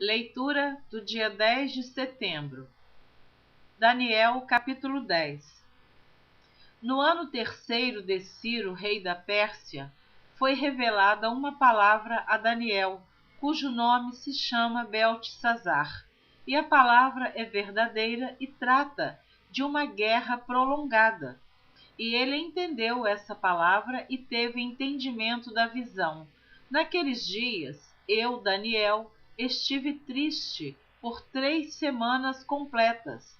Leitura do dia 10 de setembro. Daniel, capítulo 10. No ano terceiro de Ciro, rei da Pérsia, foi revelada uma palavra a Daniel, cujo nome se chama Beltesazar, e a palavra é verdadeira e trata de uma guerra prolongada. E ele entendeu essa palavra e teve entendimento da visão. Naqueles dias, eu, Daniel, estive triste por 3 semanas completas.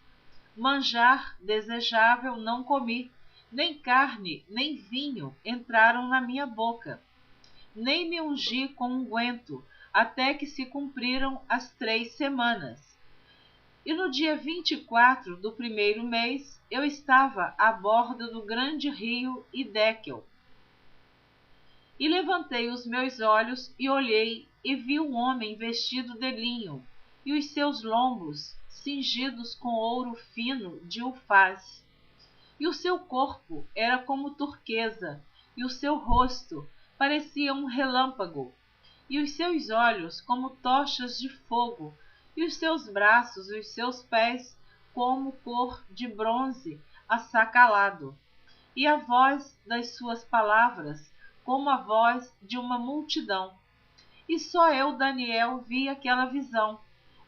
Manjar desejável não comi, nem carne, nem vinho entraram na minha boca. Nem me ungi com unguento, até que se cumpriram as 3 semanas. E no dia 24 do primeiro mês, eu estava à borda do grande rio Hiddekel. E levantei os meus olhos e olhei, e vi um homem vestido de linho, e os seus lombos cingidos com ouro fino de Ufaz. E o seu corpo era como turquesa, e o seu rosto parecia um relâmpago, e os seus olhos como tochas de fogo, e os seus braços e os seus pés como cor de bronze assacalado, e a voz das suas palavras como a voz de uma multidão. E só eu, Daniel, vi aquela visão.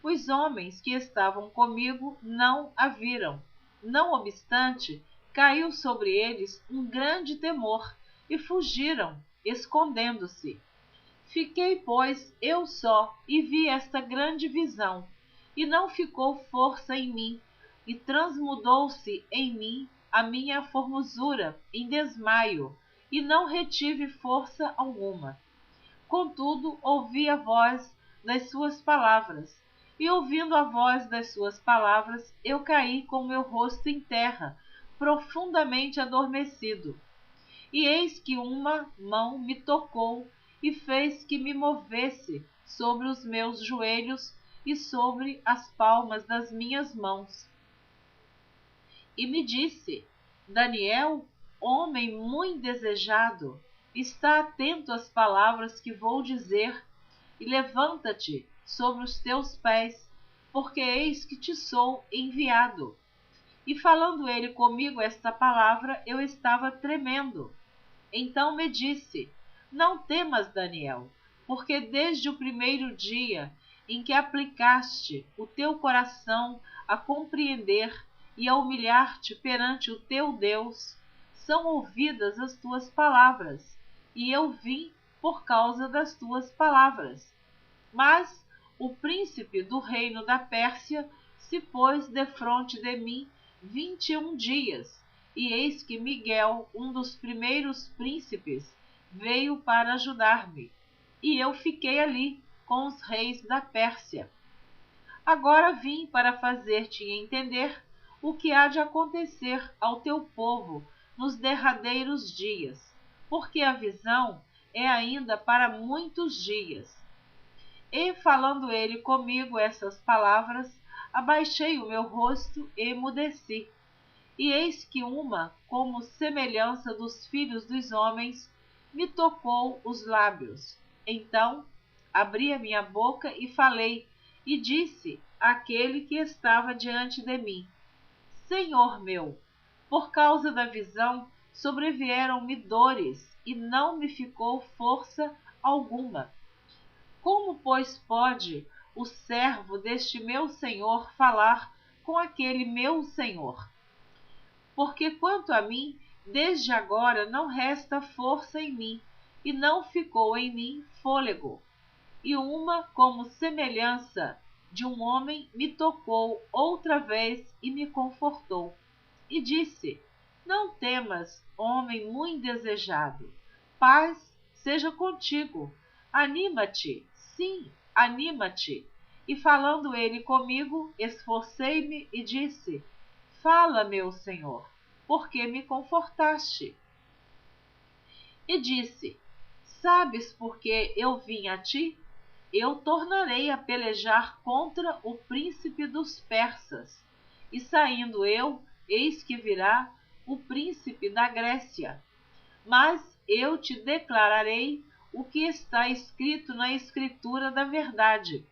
Os homens que estavam comigo não a viram. Não obstante, caiu sobre eles um grande temor, e fugiram, escondendo-se. Fiquei, pois, eu só, e vi esta grande visão, e não ficou força em mim, e transmudou-se em mim a minha formosura em desmaio, e não retive força alguma. Contudo, ouvi a voz das suas palavras, e ouvindo a voz das suas palavras, eu caí com meu rosto em terra, profundamente adormecido. E eis que uma mão me tocou e fez que me movesse sobre os meus joelhos e sobre as palmas das minhas mãos. E me disse: Daniel, homem muito desejado, está atento às palavras que vou dizer, e levanta-te sobre os teus pés, porque eis que te sou enviado. E falando ele comigo esta palavra, eu estava tremendo. Então me disse: não temas, Daniel, porque desde o primeiro dia em que aplicaste o teu coração a compreender e a humilhar-te perante o teu Deus, são ouvidas as tuas palavras, e eu vim por causa das tuas palavras. Mas o príncipe do reino da Pérsia se pôs defronte de mim 21 dias, e eis que Miguel, um dos primeiros príncipes, veio para ajudar-me, e eu fiquei ali com os reis da Pérsia. Agora vim para fazer-te entender o que há de acontecer ao teu povo nos derradeiros dias, porque a visão é ainda para muitos dias. E, falando ele comigo essas palavras, abaixei o meu rosto e emudeci. E eis que uma, como semelhança dos filhos dos homens, me tocou os lábios. Então abri a minha boca e falei, e disse àquele que estava diante de mim: Senhor meu, por causa da visão sobrevieram-me dores, e não me ficou força alguma. Como, pois, pode o servo deste meu senhor falar com aquele meu senhor? Porque quanto a mim, desde agora não resta força em mim, e não ficou em mim fôlego. E uma, como semelhança de um homem, me tocou outra vez e me confortou. E disse: não temas, homem muito desejado. Paz seja contigo. Anima-te, sim, anima-te. E falando ele comigo, esforcei-me e disse: fala, meu senhor, porque me confortaste. E disse: sabes por que eu vim a ti? Eu tornarei a pelejar contra o príncipe dos persas. E saindo eu, eis que virá o príncipe da Grécia. Mas eu te declararei o que está escrito na escritura da verdade.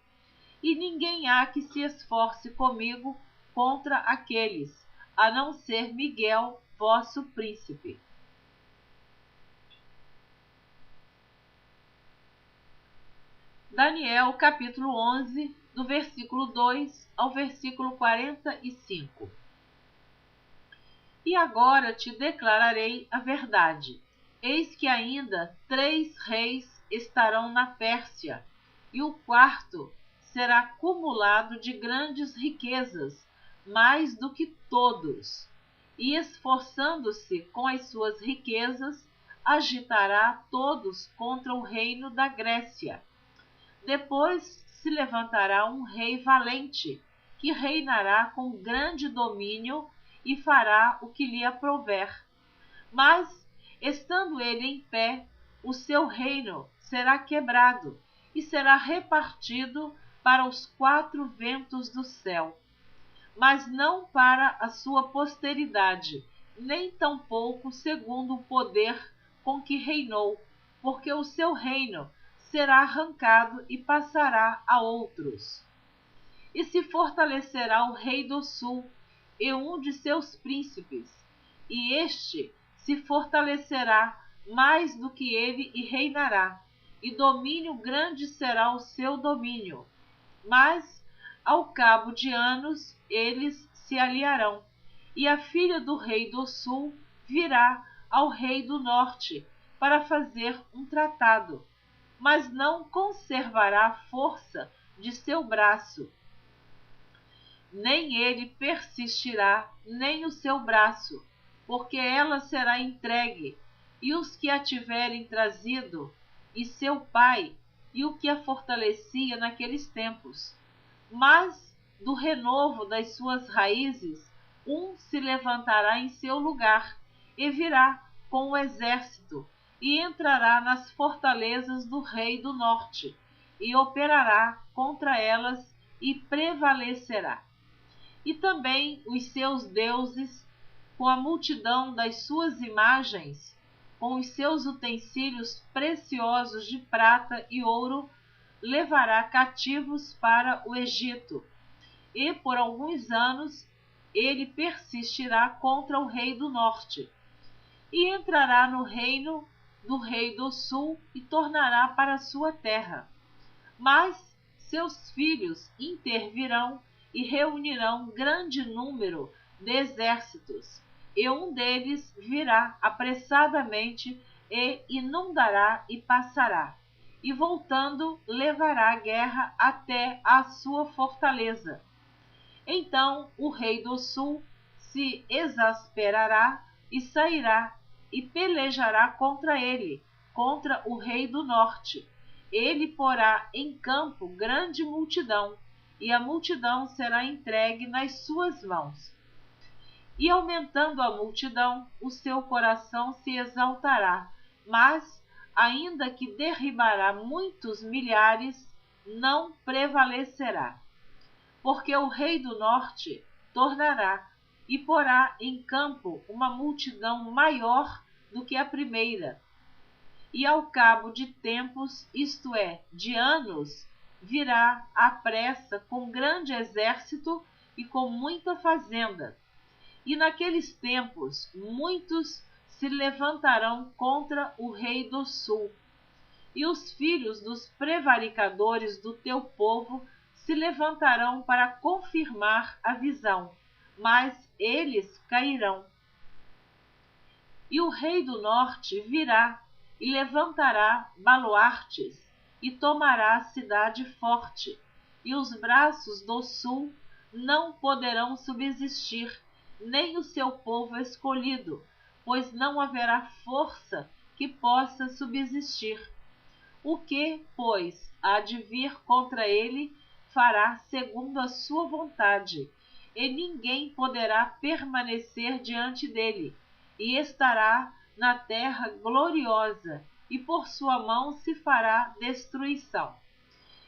e ninguém há que se esforce comigo contra aqueles, a não ser Miguel, vosso príncipe. Daniel, capítulo 11, do versículo 2 ao versículo 45. E agora te declararei a verdade. Eis que ainda 3 reis estarão na Pérsia, e o quarto será cumulado de grandes riquezas, mais do que todos, e esforçando-se com as suas riquezas, agitará todos contra o reino da Grécia. Depois se levantará um rei valente, que reinará com grande domínio e fará o que lhe aprouver. Mas, estando ele em pé, o seu reino será quebrado e será repartido para os 4 ventos do céu, mas não para a sua posteridade, nem tampouco segundo o poder com que reinou, porque o seu reino será arrancado e passará a outros. E se fortalecerá o rei do sul e um de seus príncipes, e este se fortalecerá mais do que ele e reinará, e domínio grande será o seu domínio. Mas, ao cabo de anos, eles se aliarão, e a filha do rei do sul virá ao rei do norte para fazer um tratado, mas não conservará a força de seu braço. Nem ele persistirá, nem o seu braço, porque ela será entregue, e os que a tiverem trazido, e seu pai, e o que a fortalecia naqueles tempos. Mas, do renovo das suas raízes, um se levantará em seu lugar, e virá com o exército, e entrará nas fortalezas do rei do norte, e operará contra elas, e prevalecerá. E também os seus deuses, com a multidão das suas imagens, com os seus utensílios preciosos de prata e ouro, levará cativos para o Egito. E por alguns anos ele persistirá contra o rei do norte, e entrará no reino do rei do sul e tornará para sua terra. Mas seus filhos intervirão e reunirão grande número de exércitos, e um deles virá apressadamente e inundará e passará, e voltando levará a guerra até a sua fortaleza. Então o rei do sul se exasperará e sairá e pelejará contra ele, contra o rei do norte. Ele porá em campo grande multidão, e a multidão será entregue nas suas mãos. E aumentando a multidão, o seu coração se exaltará, mas, ainda que derribará muitos milhares, não prevalecerá. Porque o rei do norte tornará e porá em campo uma multidão maior do que a primeira. E ao cabo de tempos, isto é, de anos, virá à pressa com grande exército e com muita fazenda. E naqueles tempos, muitos se levantarão contra o rei do sul. E os filhos dos prevaricadores do teu povo se levantarão para confirmar a visão, mas eles cairão. E o rei do norte virá e levantará baluartes, e tomará a cidade forte, e os braços do sul não poderão subsistir, nem o seu povo escolhido, pois não haverá força que possa subsistir. O que, pois, há de vir contra ele, fará segundo a sua vontade, e ninguém poderá permanecer diante dele, e estará na terra gloriosa, e por sua mão se fará destruição.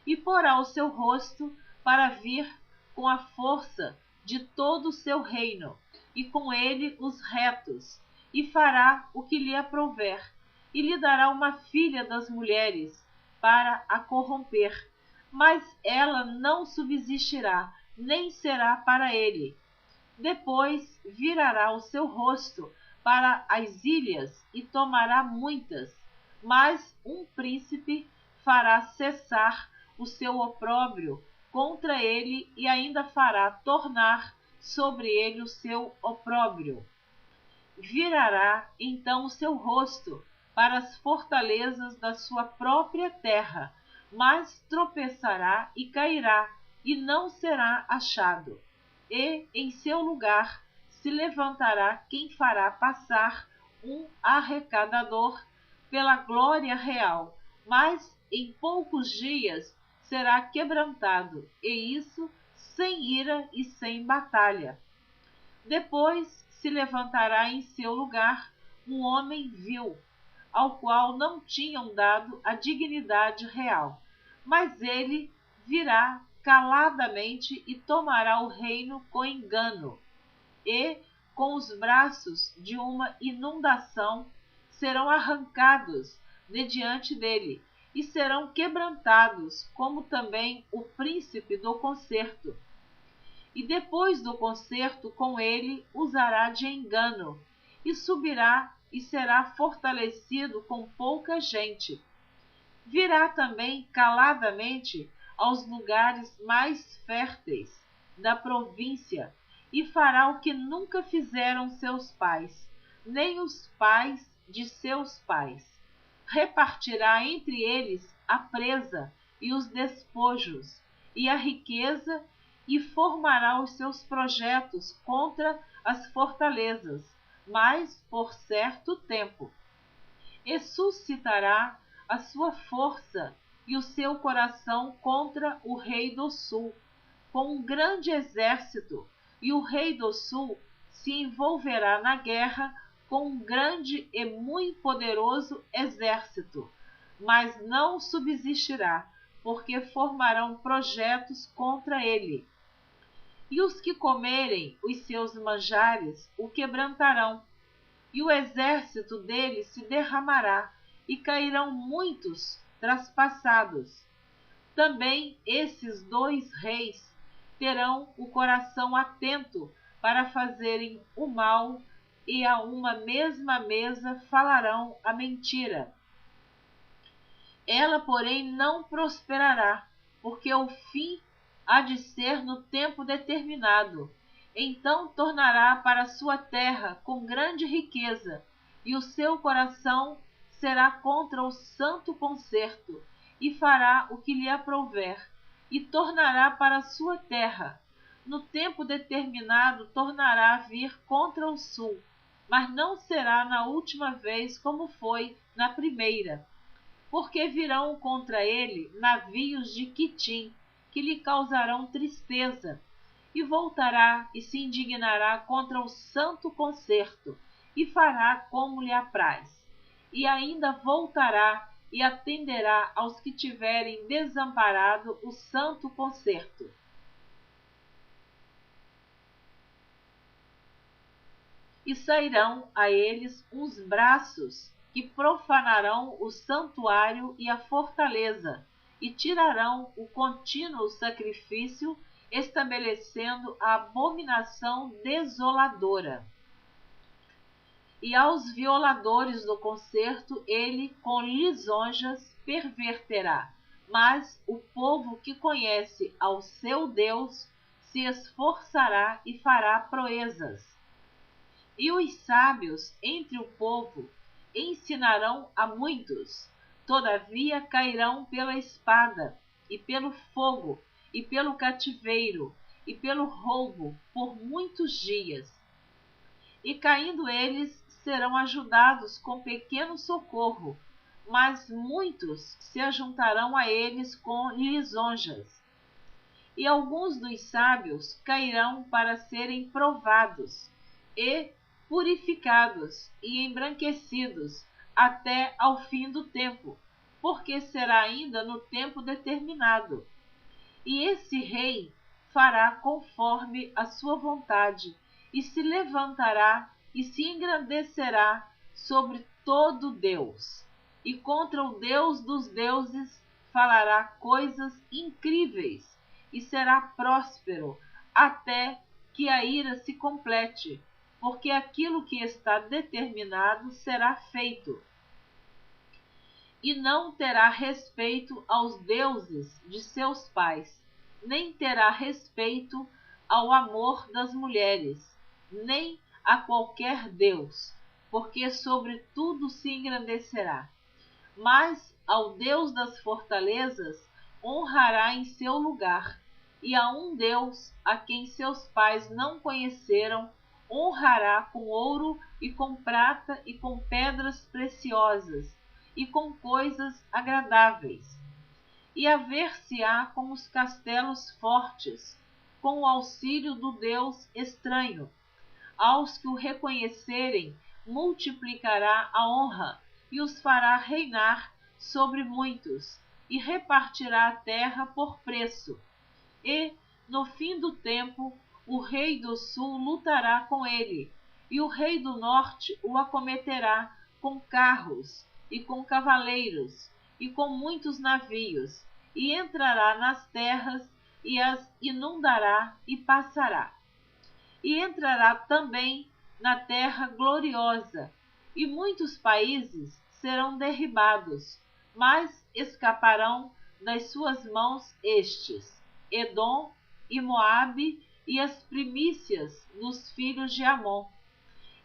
E porá o seu rosto para vir com a força de todo o seu reino, e com ele os retos, e fará o que lhe aprouver, e lhe dará uma filha das mulheres, para a corromper, mas ela não subsistirá, nem será para ele. Depois virará o seu rosto para as ilhas e tomará muitas, mas um príncipe fará cessar o seu opróbrio contra ele e ainda fará tornar sobre ele o seu opróbrio. Virará então o seu rosto para as fortalezas da sua própria terra, mas tropeçará e cairá, e não será achado. E, em seu lugar, se levantará quem fará passar um arrecadador pela glória real, mas em poucos dias será quebrantado, e isso sem ira e sem batalha. Depois se levantará em seu lugar um homem vil, ao qual não tinham dado a dignidade real, mas ele virá caladamente e tomará o reino com engano, e, com os braços de uma inundação, serão arrancados de diante dele, e serão quebrantados, como também o príncipe do concerto. E depois do concerto com ele usará de engano, e subirá e será fortalecido com pouca gente. Virá também caladamente aos lugares mais férteis da província, e fará o que nunca fizeram seus pais, nem os pais de seus pais. Repartirá entre eles a presa e os despojos, e a riqueza, e formará os seus projetos contra as fortalezas, mas por certo tempo. E suscitará a sua força e o seu coração contra o rei do sul, com um grande exército, e o rei do sul se envolverá na guerra com um grande e muito poderoso exército, mas não subsistirá, porque formarão projetos contra ele. E os que comerem os seus manjares o quebrantarão, e o exército dele se derramará, e cairão muitos traspassados. Também esses dois reis terão o coração atento para fazerem o mal, e a uma mesma mesa falarão a mentira. Ela, porém, não prosperará, porque o fim há de ser no tempo determinado. Então tornará para sua terra com grande riqueza, e o seu coração será contra o santo concerto, e fará o que lhe aprouver, e tornará para sua terra. No tempo determinado tornará a vir contra o sul, mas não será na última vez como foi na primeira, porque virão contra ele navios de Quitim, que lhe causarão tristeza, e voltará e se indignará contra o santo concerto, e fará como lhe apraz. E ainda voltará e atenderá aos que tiverem desamparado o santo concerto. E sairão a eles uns braços que profanarão o santuário e a fortaleza, e tirarão o contínuo sacrifício, estabelecendo a abominação desoladora. E aos violadores do concerto ele com lisonjas perverterá, mas o povo que conhece ao seu Deus se esforçará e fará proezas. E os sábios entre o povo ensinarão a muitos, todavia cairão pela espada, e pelo fogo, e pelo cativeiro, e pelo roubo por muitos dias. E caindo eles, serão ajudados com pequeno socorro, mas muitos se ajuntarão a eles com lisonjas. E alguns dos sábios cairão para serem provados, e purificados e embranquecidos até ao fim do tempo, porque será ainda no tempo determinado. E esse rei fará conforme a sua vontade, e se levantará e se engrandecerá sobre todo Deus, e contra o Deus dos deuses falará coisas incríveis e será próspero até que a ira se complete, porque aquilo que está determinado será feito. E não terá respeito aos deuses de seus pais, nem terá respeito ao amor das mulheres, nem a qualquer deus, porque sobre tudo se engrandecerá. Mas ao Deus das fortalezas honrará em seu lugar, e a um Deus a quem seus pais não conheceram honrará com ouro e com prata e com pedras preciosas e com coisas agradáveis. E haver-se-á com os castelos fortes, com o auxílio do Deus estranho. Aos que o reconhecerem, multiplicará a honra e os fará reinar sobre muitos, e repartirá a terra por preço. E, no fim do tempo, o rei do sul lutará com ele, e o rei do norte o acometerá com carros e com cavaleiros e com muitos navios, e entrará nas terras e as inundará e passará. E entrará também na terra gloriosa, e muitos países serão derribados, mas escaparão das suas mãos estes: Edom e Moabe e as primícias dos filhos de Amon.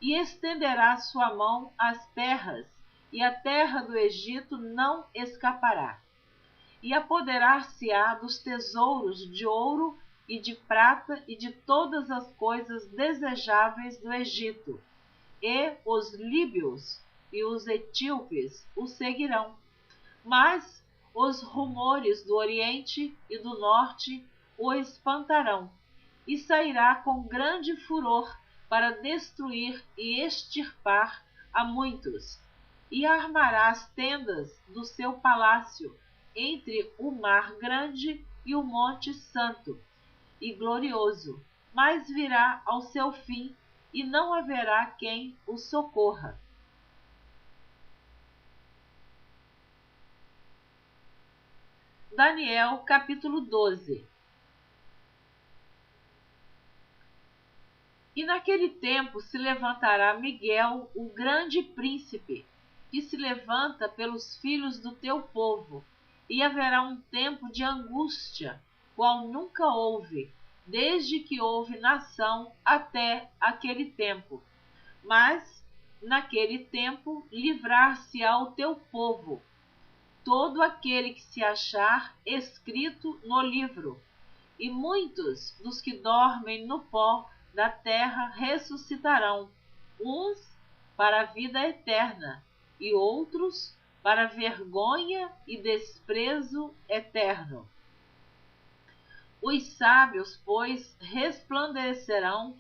E estenderá sua mão às terras, e a terra do Egito não escapará. E apoderar-se-á dos tesouros de ouro e de prata e de todas as coisas desejáveis do Egito, e os líbios e os etíopes o seguirão. Mas os rumores do Oriente e do Norte o espantarão, e sairá com grande furor para destruir e extirpar a muitos, e armará as tendas do seu palácio entre o mar grande e o monte santo e glorioso, mas virá ao seu fim, e não haverá quem o socorra. Daniel, capítulo 12. E naquele tempo se levantará Miguel, o grande príncipe, que se levanta pelos filhos do teu povo, e haverá um tempo de angústia, qual nunca houve, desde que houve nação até aquele tempo. Mas, naquele tempo, livrar-se-á o teu povo, todo aquele que se achar escrito no livro, e muitos dos que dormem no pó da terra ressuscitarão, uns para a vida eterna, e outros para vergonha e desprezo eterno. Os sábios, pois, resplandecerão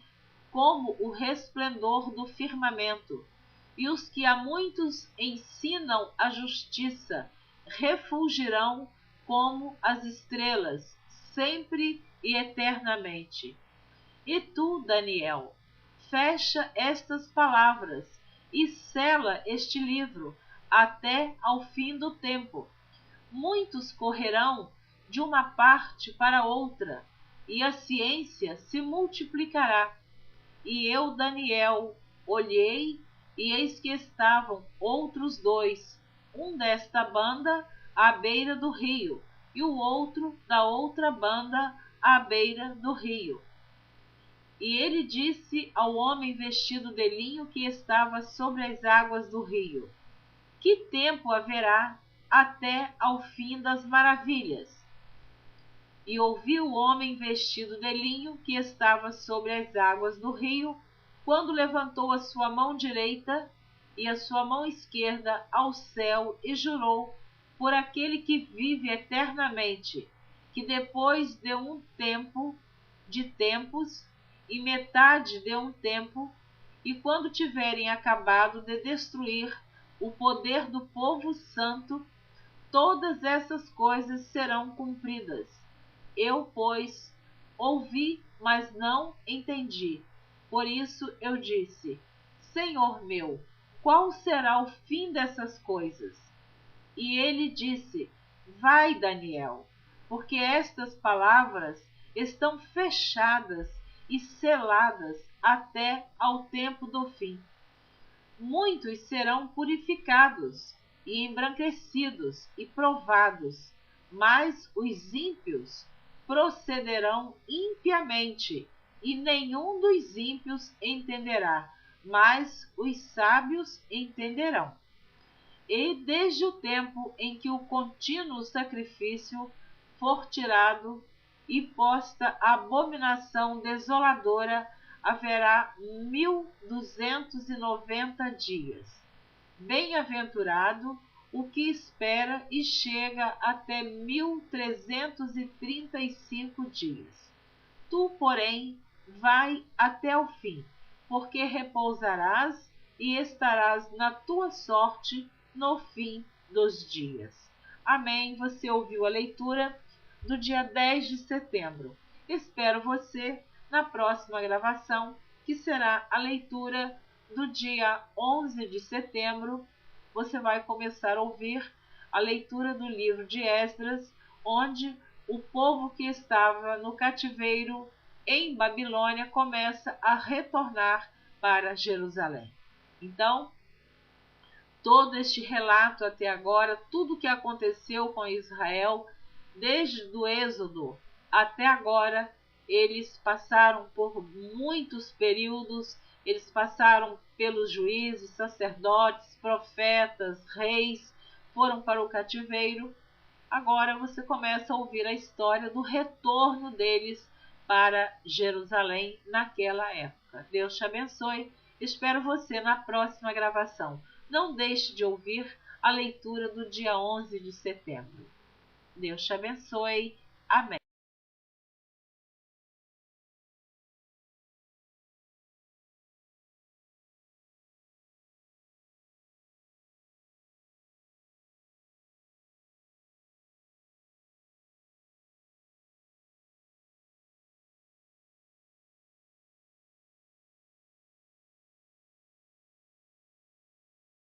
como o resplendor do firmamento, e os que a muitos ensinam a justiça refulgirão como as estrelas, sempre e eternamente. E tu, Daniel, fecha estas palavras e sela este livro até ao fim do tempo. Muitos correrão de uma parte para outra, e a ciência se multiplicará. E eu, Daniel, olhei, e eis que estavam outros dois, um desta banda à beira do rio, e o outro da outra banda à beira do rio. E ele disse ao homem vestido de linho que estava sobre as águas do rio: que tempo haverá até ao fim das maravilhas? E ouvi o homem vestido de linho que estava sobre as águas do rio, quando levantou a sua mão direita e a sua mão esquerda ao céu e jurou por aquele que vive eternamente, que depois de um tempo de tempos e metade de um tempo, e quando tiverem acabado de destruir o poder do povo santo, todas essas coisas serão cumpridas. Eu, pois, ouvi, mas não entendi. Por isso eu disse: Senhor meu, qual será o fim dessas coisas? E ele disse: Vai, Daniel, porque estas palavras estão fechadas e seladas até ao tempo do fim. Muitos serão purificados e embranquecidos e provados, mas os ímpios procederão impiamente, e nenhum dos ímpios entenderá, mas os sábios entenderão. E desde o tempo em que o contínuo sacrifício for tirado e posta a abominação desoladora, haverá 1290 dias. Bem-aventurado o que espera e chega até 1335 dias. Tu, porém, vai até o fim, porque repousarás e estarás na tua sorte no fim dos dias. Amém. Você ouviu a leitura do dia 10 de setembro. Espero você na próxima gravação, que será a leitura do dia 11 de setembro. Você vai começar a ouvir a leitura do livro de Esdras, onde o povo que estava no cativeiro em Babilônia começa a retornar para Jerusalém. Então, todo este relato até agora, tudo o que aconteceu com Israel, desde o Êxodo até agora, eles passaram por muitos períodos, eles passaram pelos juízes, sacerdotes, profetas, reis, foram para o cativeiro. Agora você começa a ouvir a história do retorno deles para Jerusalém naquela época. Deus te abençoe. Espero você na próxima gravação. Não deixe de ouvir a leitura do dia 11 de setembro. Deus te abençoe. Amém.